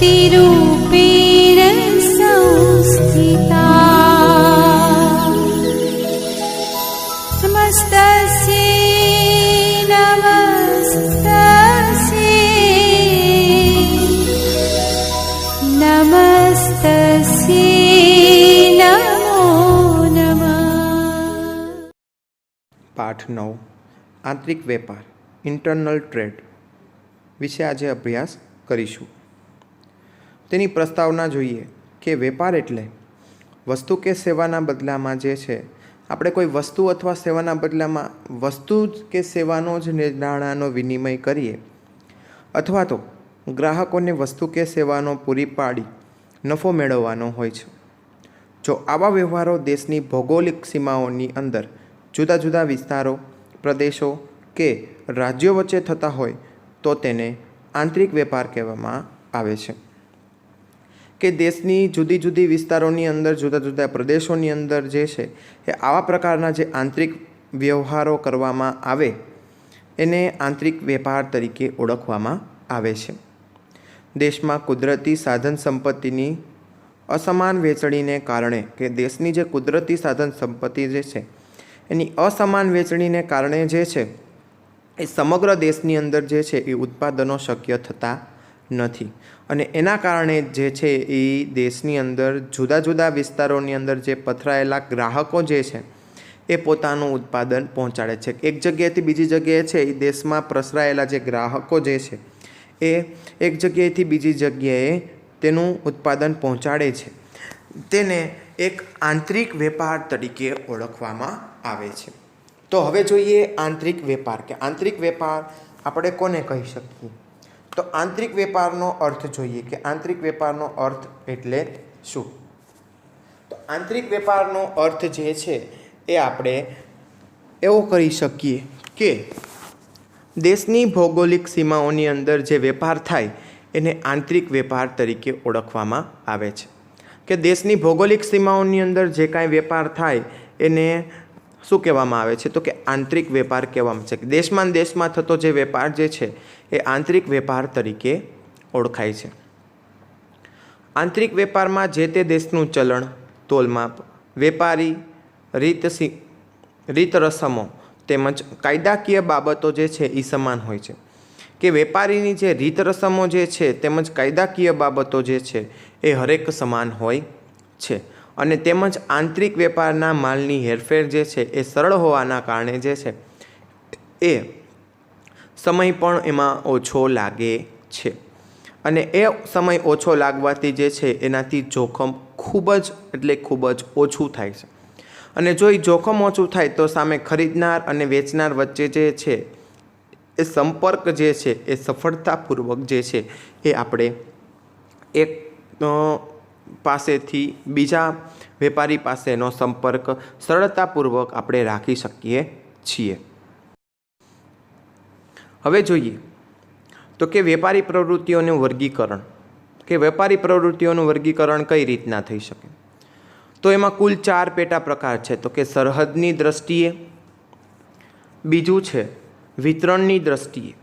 शक्तिरूपेण संस्थिता नमस्तस्यै नमस्तस्यै नमो नमः। पाठ 9 आंतरिक वेपार इंटरनल ट्रेड विषे आज अभ्यास करीशुं। तेनी प्रस्तावना जोईए कि वेपार एटले वस्तु के सेवाना बदलामां जे छे આપણે કોઈ વસ્તુ અથવા સેવાના બદલામાં વસ્તુ કે સેવાનો જ નાણાંનો વિનિમય કરીએ અથવા તો ગ્રાહકોને વસ્તુ કે સેવાનો પૂરી પાડી નફો મેળવવાનો હોય છે। જો આવા વ્યવહારો દેશની ભૌગોલિક સીમાઓની અંદર જુદા જુદા વિસ્તારો, પ્રદેશો કે રાજ્યો વચ્ચે થતા હોય તો તેને આંતરિક વેપાર કહેવામાં આવે છે। કે દેશની જુદી જુદી વિસ્તારોની અંદર જુદા જુદા પ્રદેશોની અંદર જે છે એ આવા પ્રકારના જે આંતરિક વ્યવહારો કરવામાં આવે એને આંતરિક વેપાર તરીકે ઓળખવામાં આવે છે। દેશમાં કુદરતી સાધન સંપત્તિની અસમાન વહેંચણીને કારણે કે દેશની જે કુદરતી સાધન સંપત્તિ જે છે એની અસમાન વહેંચણીને કારણે જે છે એ સમગ્ર દેશની અંદર જે છે એ ઉત્પાદનો શક્ય થતા નથી અને એના કારણે જે છે એ દેશની અંદર જુદા જુદા વિસ્તારોની અંદર જે પથરાયેલા ગ્રાહકો જે છે એ પોતાનું ઉત્પાદન પહોંચાડે છે। એક જગ્યાએથી બીજી જગ્યાએ છે એ દેશમાં પ્રસરાયેલા જે ગ્રાહકો જે છે એ એક જગ્યાએથી બીજી જગ્યાએ તેનું ઉત્પાદન પહોંચાડે છે તેને એક આંતરિક વેપાર તરીકે ઓળખવામાં આવે છે। તો હવે જોઈએ આંતરિક વેપાર કે આંતરિક વેપાર આપણે કોને કહી શકીએ। તો આંતરિક વેપારનો અર્થ જોઈએ કે આંતરિક વેપારનો અર્થ એટલે શું। તો આંતરિક વેપારનો અર્થ જે છે એ આપણે એવો કરી શકીએ કે દેશની ભૌગોલિક સીમાઓની અંદર જે વેપાર થાય એને આંતરિક વેપાર તરીકે ઓળખવામાં આવે છે। કે દેશની ભૌગોલિક સીમાઓની અંદર જે કાંઈ વેપાર થાય એને શું કહેવામાં આવે છે તો કે આંતરિક વેપાર કહેવામાં છે। કે દેશમાં થતો જે વેપાર જે છે એ આંતરિક વેપાર તરીકે ઓળખાય છે। આંતરિક વેપારમાં જે તે દેશનું ચલણ, તોલમાપ, વેપારી રીત રસમો તેમજ કાયદાકીય બાબતો જે છે એ સમાન હોય છે। કે વેપારીની જે રીત રસમો જે છે તેમજ કાયદાકીય બાબતો જે છે એ હરેક સમાન હોય છે અને તેમજ આંતરિક વેપારના માલની હેરફેર જે છે એ સરળ હોવાના કારણે જે છે એ સમય પણ એમાં ઓછો લાગે છે અને એ સમય ઓછો લાગવાથી જે છે એનાથી જોખમ ખૂબ જ ઓછું થાય છે અને જો એ જોખમ ઓછું થાય તો સામે ખરીદનાર અને વેચનાર વચ્ચે જે છે એ સંપર્ક જે છે એ સફળતાપૂર્વક જે છે એ આપણે એક પાસેથી બીજા વેપારી પાસેનો સંપર્ક સરળતાપૂર્વક આપણે રાખી શકીએ છીએ। હવે જોઈએ તો કે વેપારી પ્રવૃત્તિઓનું વર્ગીકરણ કે વેપારી પ્રવૃત્તિઓનું વર્ગીકરણ કઈ રીતના થઈ શકે। તો એમાં કુલ 4 પેટા પ્રકાર છે। તો કે સરહદની દ્રષ્ટિએ, બીજું છે વિતરણની દ્રષ્ટિએ,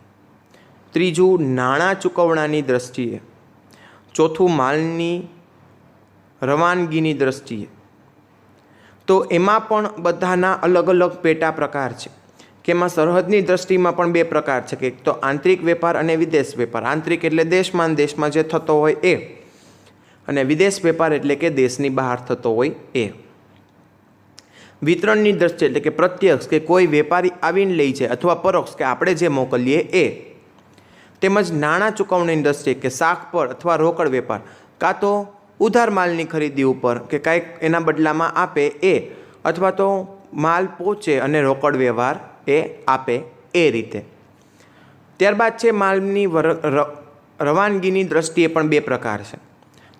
ત્રીજું નાણાં ચૂકવણાની દ્રષ્ટિએ, ચોથું માલની રવાનગીની દ્રષ્ટિએ। તો એમાં પણ બધાના અલગ અલગ પેટા પ્રકાર છે કે એમાં સરહદની દ્રષ્ટિમાં પણ 2 પ્રકાર છે કે એક તો આંતરિક વેપાર અને વિદેશ વેપાર। આંતરિક એટલે દેશમાં જે થતો હોય એ અને વિદેશ વેપાર એટલે કે દેશની બહાર થતો હોય એ। વિતરણની દ્રષ્ટિએ એટલે કે પ્રત્યક્ષ કે કોઈ વેપારી આવીને લઈ જાય અથવા પરોક્ષ કે આપણે જે મોકલીએ એ। તેમજ નાણાં ચૂકવણીની દ્રષ્ટિએ કે શાખ પર અથવા રોકડ વેપાર કાં તો ઉધાર માલની ખરીદી ઉપર કે કાંઈક એના બદલામાં આપે એ અથવા તો માલ પહોંચે અને રોકડ વ્યવહાર એ આપે એ રીતે। ત્યારબાદ છે માલની રવાનગીની દ્રષ્ટિએ પણ 2 પ્રકાર છે।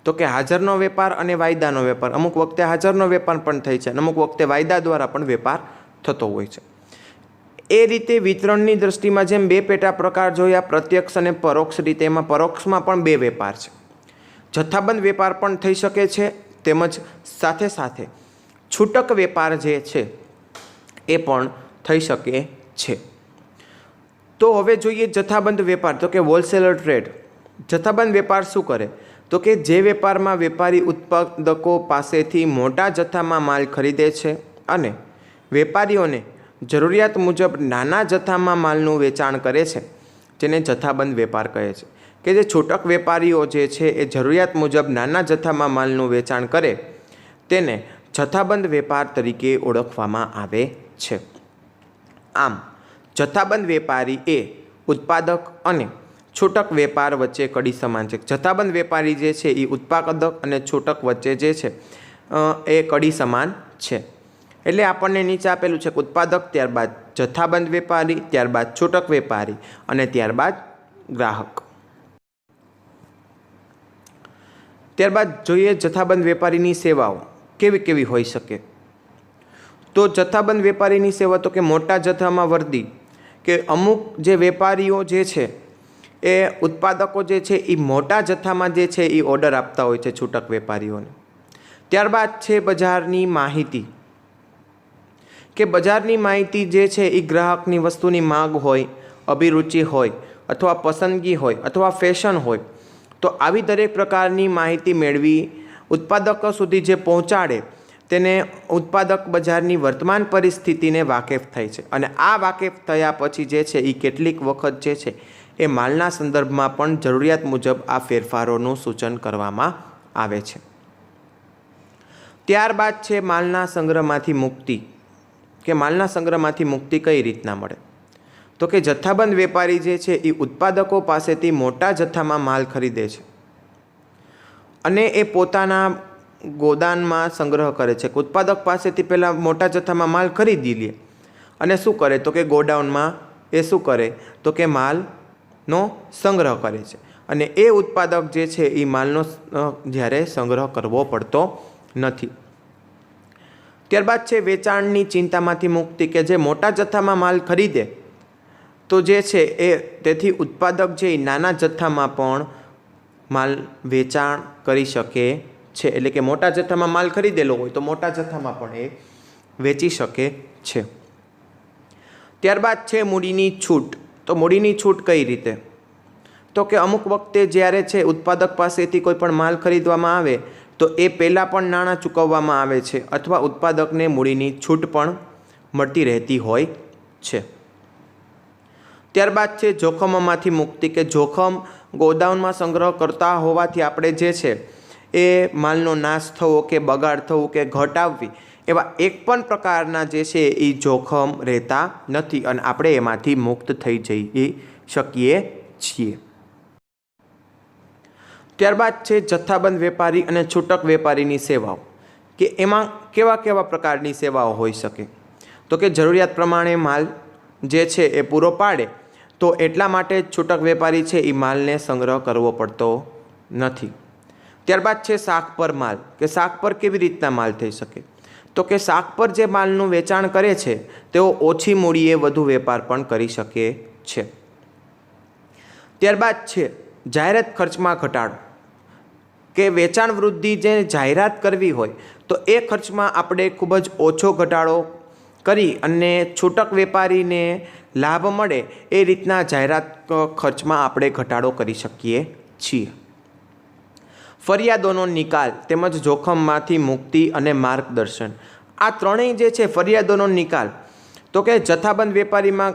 તો કે હાજરનો વેપાર અને વાયદાનો વેપાર। અમુક વખતે હાજરનો વેપાર પણ થાય છે અને અમુક વખતે વાયદા દ્વારા પણ વેપાર થતો હોય છે। એ રીતે વિતરણની દ્રષ્ટિમાં જેમ 2 પેટા પ્રકાર જોયા પ્રત્યક્ષ અને પરોક્ષ રીતે, એમાં પરોક્ષમાં પણ 2 વેપાર છે। જથ્થાબંધ વેપાર પણ થઈ શકે છે તેમજ સાથે સાથે છૂટક વેપાર જે છે એ પણ થઈ શકે છે। તો હવે જોઈએ જથ્થાબંધ વેપાર। તો કે હોલસેલર ટ્રેડ। જથ્થાબંધ વેપાર શું કરે તો કે જે વેપારમાં વેપારી ઉત્પાદકો પાસેથી મોટા જથ્થામાં માલ ખરીદે છે અને વેપારીઓને જરૂરિયાત મુજબ નાના જથ્થામાં માલનું વેચાણ કરે છે, જેને જથ્થાબંધ વેપાર કહે છે. કે જે છૂટક વેપારીઓ જે છે એ જરૂરિયાત મુજબ નાના જથ્થામાં માલનું વેચાણ કરે તેને જથ્થાબંધ વેપાર તરીકે ઓળખવામાં આવે છે. આમ જથ્થાબંધ વેપારી એ ઉત્પાદક અને છૂટક વેપાર વચ્ચે કડી સમાન છે. જથ્થાબંધ વેપારી જે છે એ ઉત્પાદક અને છૂટક વચ્ચે જે છે એ કડી સમાન છે. એટલે આપણને નીચે આપેલું છે કે ઉત્પાદક, ત્યારબાદ જથ્થાબંધ વેપારી, ત્યારબાદ છૂટક વેપારી અને ત્યારબાદ ગ્રાહક. ત્યારબાદ જોઈએ જથ્થાબંધ વેપારીની સેવાઓ કેવી કેવી હોઈ શકે. તો જથ્થાબંધ વેપારીની સેવા તો કે મોટા જથ્થામાં વર્દી કે અમુક જે વેપારીઓ જે છે એ ઉત્પાદકો જે છે એ મોટા જથ્થામાં જે છે એ ઓર્ડર આપતા હોય છે છૂટક વેપારીઓને. ત્યારબાદ છે બજારની માહિતી, કે બજારની માહિતી જે છે એ ગ્રાહકની વસ્તુની માગ હોય, અભિરુચિ હોય અથવા પસંદગી હોય અથવા ફેશન હોય, તો આવી દરેક પ્રકારની માહિતી મેળવી ઉત્પાદકો સુધી જે પહોંચાડે તેને ઉત્પાદક બજારની વર્તમાન પરિસ્થિતિને વાકેફ થાય છે. અને આ વાકેફ થયા પછી જે છે એ કેટલીક વખત જે છે એ માલના સંદર્ભમાં પણ જરૂરિયાત મુજબ આ ફેરફારોનું સૂચન કરવામાં આવે છે. ત્યારબાદ છે માલના સંગ્રહમાંથી મુક્તિ, કે માલના સંગ્રહમાંથી મુક્તિ કઈ રીતના મળે. તો કે જથ્થાબંધ વેપારી જે છે એ ઉત્પાદકો પાસેથી મોટા જથ્થામાં માલ ખરીદે છે અને એ પોતાના ગોદાનમાં સંગ્રહ કરે છે. ઉત્પાદક પાસેથી પહેલાં મોટા જથ્થામાં માલ ખરીદી લે અને શું કરે તો કે ગોડાઉનમાં એ શું કરે તો કે માલનો સંગ્રહ કરે છે. અને એ ઉત્પાદક જે છે એ માલનો જ્યારે સંગ્રહ કરવો પડતો નથી. ત્યારબાદ છે વેચાણની ચિંતામાંથી મુક્તિ, કે જે મોટા જથ્થામાં માલ ખરીદે તો જે છે એ તેથી ઉત્પાદક જે નાના જથ્થામાં પણ માલ વેચાણ કરી શકે છે. એટલે કે મોટા જથ્થામાં માલ ખરીદેલો હોય તો મોટા જથ્થામાં પણ એ વેચી શકે છે. ત્યારબાદ છે મૂડીની છૂટ. તો મૂડીની છૂટ કઈ રીતે, તો કે અમુક વખતે જ્યારે છે ઉત્પાદક પાસેથી કોઈ પણ માલ ખરીદવામાં આવે તો એ પહેલાં પણ નાણાં ચૂકવવામાં આવે છે અથવા ઉત્પાદકને મૂડીની છૂટ પણ મળતી રહેતી હોય છે. ત્યારબાદ છે જોખમોમાંથી મુક્તિ, કે જોખમ ગોદાઉનમાં સંગ્રહ કરતા હોવાથી આપણે જે છે એ માલનો નાશ થવો કે બગાડ થવું કે ઘટ આવવી એવા એક પણ પ્રકારના જે છે એ જોખમ રહેતા નથી અને આપણે એમાંથી મુક્ત થઈ જઈ શકીએ છીએ. ત્યારબાદ છે જથ્થાબંધ વેપારી અને છૂટક વેપારીની સેવાઓ, કે એમાં કેવા કેવા પ્રકારની સેવાઓ હોઈ શકે. તો કે જરૂરિયાત પ્રમાણે માલ જે છે એ પૂરો પાડે તો એટલા માટે જ છૂટક વેપારી છે એ માલને સંગ્રહ કરવો પડતો નથી. ત્યારબાદ છે શાક પર માલ, કે શાક પર કેવી રીતના માલ થઈ શકે. તો કે શાક પર જે માલનું વેચાણ કરે છે તેઓ ઓછી મૂડીએ વધુ વેપાર પણ કરી શકે છે. ત્યારબાદ છે જાહેરાત ખર્ચમાં ઘટાડો, કે વેચાણ વૃદ્ધિ જે જાહેરાત કરવી હોય તો એ ખર્ચમાં આપણે ખૂબ જ ઓછો ઘટાડો કરી અને છૂટક વેપારીને લાભ મળે એ રીતના જાહેરાત ખર્ચમાં આપણે ઘટાડો કરી શકીએ છીએ. ફરિયાદોનો નિકાલ તેમજ જોખમમાંથી મુક્તિ અને માર્ગદર્શન, આ ત્રણેય જે છે ફરિયાદોનો નિકાલ, તો કે જથ્થાબંધ વેપારીમાં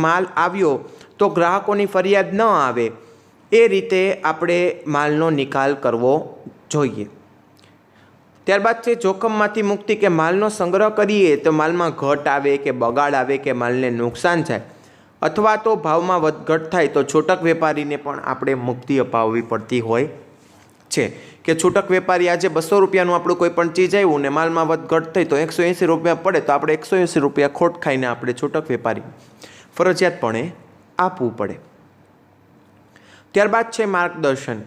માલ આવ્યો તો ગ્રાહકોની ફરિયાદ ન આવે એ રીતે આપણે માલનો નિકાલ કરવો જોઈએ. ત્યારબાદ છે જોખમમાંથી મુક્તિ, કે માલનો સંગ્રહ કરીએ તો માલમાં ઘટ આવે કે બગાડ આવે કે માલને નુકસાન થાય અથવા તો ભાવમાં વધઘટ થાય તો છૂટક વેપારીને પણ આપણે મુક્તિ અપાવવી પડતી હોય છે. કે છૂટક વેપારી આજે 200 રૂપિયાનું આપણું કોઈ પણ ચીજ આવ્યું ને માલમાં વધઘટ થઈ તો 180 રૂપિયા પડે તો આપણે 180 રૂપિયા ખોટ ખાઈને આપણે છૂટક વેપારી ફરજિયાતપણે આપવું પડે. ત્યારબાદ છે માર્ગદર્શન,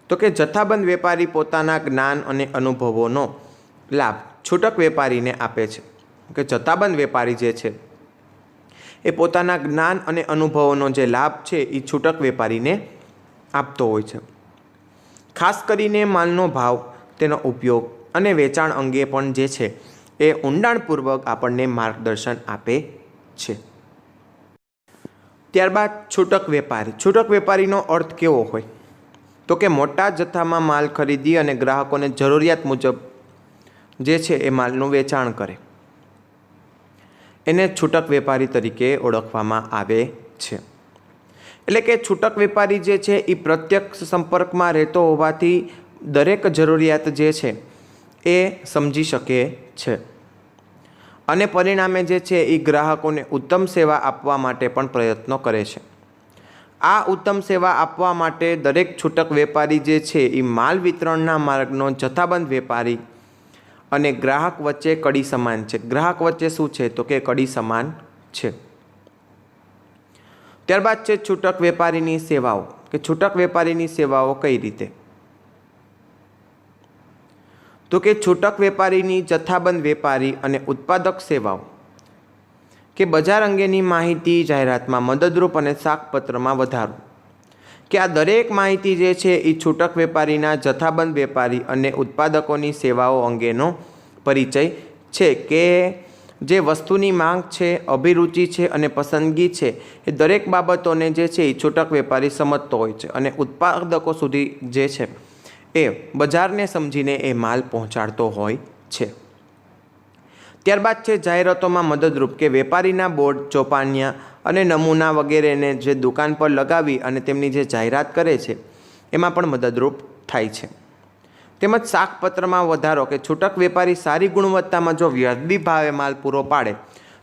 તો કે જથ્થાબંધ વેપારી પોતાના જ્ઞાન અને અનુભવોનો લાભ છૂટક વેપારીને આપે છે. કે જથ્થાબંધ વેપારી જે છે એ પોતાના જ્ઞાન અને અનુભવોનો જે લાભ છે એ છૂટક વેપારીને આપતો હોય છે. ખાસ કરીને માલનો ભાવ, તેનો ઉપયોગ અને વેચાણ અંગે પણ જે છે એ ઊંડાણપૂર્વક આપણને માર્ગદર્શન આપે છે. ત્યારબાદ છૂટક વેપારી. છૂટક વેપારીનો અર્થ કેવો હોય, તો કે મોટા જથ્થામાં માલ ખરીદી અને ગ્રાહકોને જરૂરિયાત મુજબ જે છે એ માલનું વેચાણ કરે. એને છૂટક વેપારી તરીકે ઓળખવામાં આવે છે. એટલે કે છૂટક વેપારી જે છે એ પ્રત્યક્ષ સંપર્કમાં રહેતો હોવાથી દરેક જરૂરિયાત જે છે એ સમજી શકે છે અને પરિણામે જે છે એ ગ્રાહકોને ઉત્તમ સેવા આપવા માટે પણ પ્રયત્નો કરે છે. આ ઉત્તમ સેવા આપવા માટે દરેક છૂટક વેપારી જે છે એ માલ વિતરણના માર્ગનો જથ્થાબંધ વેપારી અને ગ્રાહક વચ્ચે કડી સમાન છે. ગ્રાહક વચ્ચે શું છે તો કે કડી સમાન છે. ત્યારબાદ છે છૂટક વેપારીની સેવાઓ, કે છૂટક વેપારીની સેવાઓ કઈ રીતે? તો કે છૂટક વેપારીની જથ્થાબંધ વેપારી અને ઉત્પાદક સેવાઓ, કે બજાર અંગેની માહિતી જાહેરાતમાં મદદરૂપ અને શાકપત્રમાં વધારો, કે આ દરેક માહિતી જે છે એ છૂટક વેપારીના જથ્થાબંધ વેપારી અને ઉત્પાદકોની સેવાઓ અંગેનો પરિચય છે. કે જે વસ્તુની માંગ છે, અભિરુચિ છે અને પસંદગી છે એ દરેક બાબતોને જે છે એ છૂટક વેપારી સમજતો હોય છે અને ઉત્પાદકો સુધી જે છે એ બજારને સમજીને એ માલ પહોંચાડતો હોય છે. ત્યારબાદ છે જાહેરાતોમાં મદદરૂપ, કે વેપારીના બોર્ડ, ચોપાનિયા અને નમૂના વગેરેને જે દુકાન પર લગાવી અને તેમની જે જાહેરાત કરે છે એમાં પણ મદદરૂપ થાય છે. તેમજ શાકપત્રમાં વધારો, કે છૂટક વેપારી સારી ગુણવત્તામાં જો વ્યાજબી ભાવે માલ પૂરો પાડે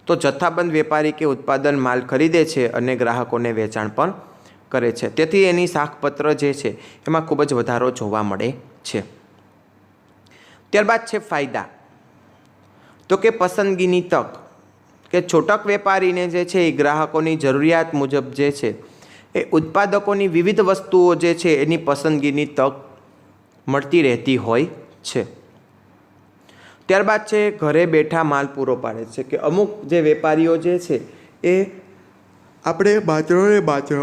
તો જથ્થાબંધ વેપારી કે ઉત્પાદન માલ ખરીદે છે અને ગ્રાહકોને વેચાણ પણ કરે છે. તેથી એની શાકપત્ર જે છે એમાં ખૂબ જ વધારો જોવા મળે છે. ત્યારબાદ છે ફાયદા, તો કે પસંદગીની તક, કે છૂટક વેપારીને જે છે એ ગ્રાહકોની જરૂરિયાત મુજબ જે છે એ ઉત્પાદકોની વિવિધ વસ્તુઓ જે છે એની પસંદગીની તક મળતી રહેતી હોય છે. ત્યારબાદ છે ઘરે બેઠા માલ પૂરો પાડે છે, કે અમુક જે વેપારીઓ જે છે એ આપણે માત્ર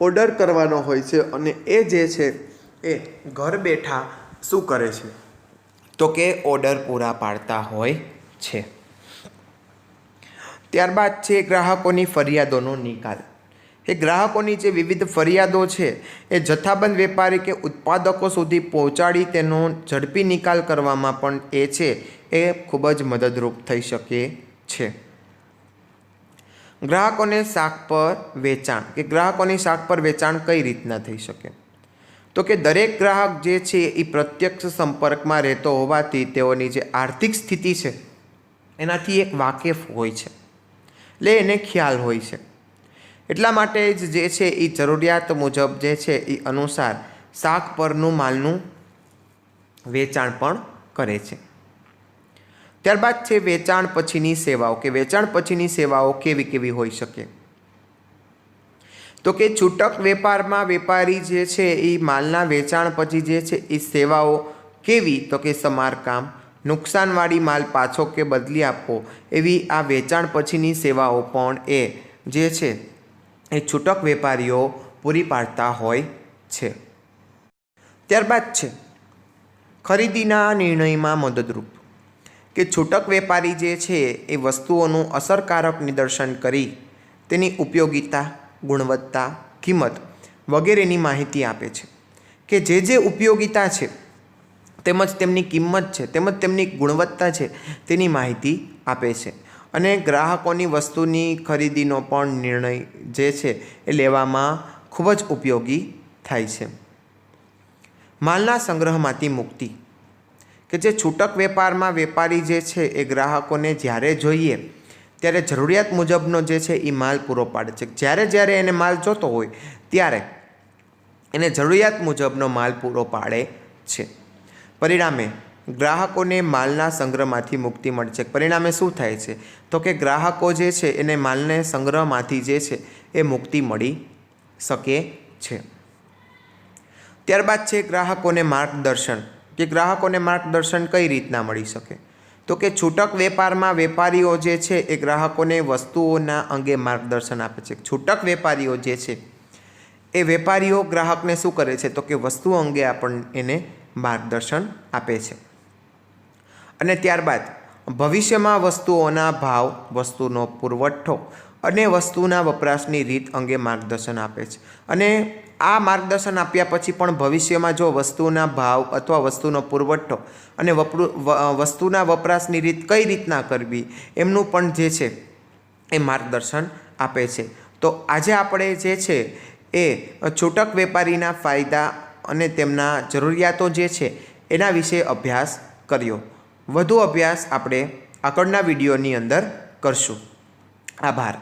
ઓર્ડર કરવાનો હોય છે અને એ જે છે એ ઘર બેઠા શું કરે છે તો કે ઓર્ડર પૂરા પાડતા હોય છે. ત્યારબાદ છે ગ્રાહકોની ફરિયાદોનો નિકાલ, એ ગ્રાહકોની જે વિવિધ ફરિયાદો છે એ જથ્થાબંધ વેપારી કે ઉત્પાદકો સુધી પહોંચાડી તેનો ઝડપી નિકાલ કરવામાં પણ એ છે એ ખૂબ જ મદદરૂપ થઈ શકે છે. ગ્રાહકોને શાક પર વેચાણ, કે ગ્રાહકોની શાક પર વેચાણ કઈ રીતના થઈ શકે? તો કે દરેક ગ્રાહક જે છે એ પ્રત્યક્ષ સંપર્કમાં રહેતો હોવાથી તેઓની જે આર્થિક સ્થિતિ છે એનાથી એક વાકેફ હોય છે, એટલે એને ખ્યાલ હોય છે. એટલા માટે જ જે છે એ જરૂરિયાત મુજબ જે છે એ અનુસાર શાક પરનું માલનું વેચાણ પણ કરે છે. ત્યારબાદ છે વેચાણ પછીની સેવાઓ, કે વેચાણ પછીની સેવાઓ કેવી કેવી હોઈ શકે? તો કે છૂટક વેપારમાં વેપારી જે છે એ માલના વેચાણ પછી જે છે એ સેવાઓ કેવી? તો કે સમારકામ, નુકસાનવાળી માલ પાછો કે બદલી આપવો, એવી આ વેચાણ પછીની સેવાઓ પણ એ જે છે એ છૂટક વેપારીઓ પૂરી પાડતા હોય છે. ત્યારબાદ છે ખરીદીના નિર્ણયમાં મદદરૂપ, કે છૂટક વેપારી જે છે એ વસ્તુઓનું અસરકારક નિદર્શન કરી તેની ઉપયોગિતા, ગુણવત્તા, કિંમત વગેરેની માહિતી આપે છે. કે જે ઉપયોગિતા છે તેમજ તેમની કિંમત છે તેમજ તેમની ગુણવત્તા છે તેની માહિતી આપે છે અને ગ્રાહકોની વસ્તુની ખરીદીનો પણ નિર્ણય જે છે એ લેવામાં ખૂબ જ ઉપયોગી થાય છે. માલના સંગ્રહમાંથી મુક્તિ, કે જે છૂટક વેપારમાં વેપારી જે છે એ ગ્રાહકોને જ્યારે જોઈએ ત્યારે જરૂરિયાત મુજબનો જે છે એ માલ પૂરો પાડે છે. જ્યારે એને માલ જોતો હોય ત્યારે એને જરૂરિયાત મુજબનો માલ પૂરો પાડે છે. પરિણામે ગ્રાહકોને માલના સંગ્રહમાંથી મુક્તિ મળે છે. પરિણામે શું થાય છે તો કે ગ્રાહકો જે છે એને માલને સંગ્રહમાંથી જે છે એ મુક્તિ મળી શકે છે. ત્યારબાદ છે ગ્રાહકોને માર્ગદર્શન, કે ગ્રાહકોને માર્ગદર્શન કઈ રીતના મળી શકે? તો કે છૂટક વેપારમાં વેપારીઓ જે છે એ ગ્રાહકોને વસ્તુઓના અંગે માર્ગદર્શન આપે છે. છૂટક વેપારીઓ જે છે એ વેપારીઓ ગ્રાહકને શું કરે છે તો કે વસ્તુઓ અંગે એને માર્ગદર્શન આપે છે. અને ત્યારબાદ ભવિષ્યમાં વસ્તુઓના ભાવ, વસ્તુનો પુરવઠો અને વસ્તુના વપરાશની રીત અંગે માર્ગદર્શન આપે છે. અને આ માર્ગદર્શન આપ્યા પછી પણ ભવિષ્યમાં જો વસ્તુના ભાવ અથવા વસ્તુનો પુરવઠો અને વસ્તુના વપરાશની રીત કઈ રીતના કરવી એમનું પણ જે છે એ માર્ગદર્શન આપે છે. તો આજે આપણે જે છે એ છૂટક વેપારીના ફાયદા અને તેમના જરૂરિયાતો જે છે એના વિશે અભ્યાસ કર્યો. વધુ અભ્યાસ આપણે આગળના વિડીયોની અંદર કરશું. આભાર.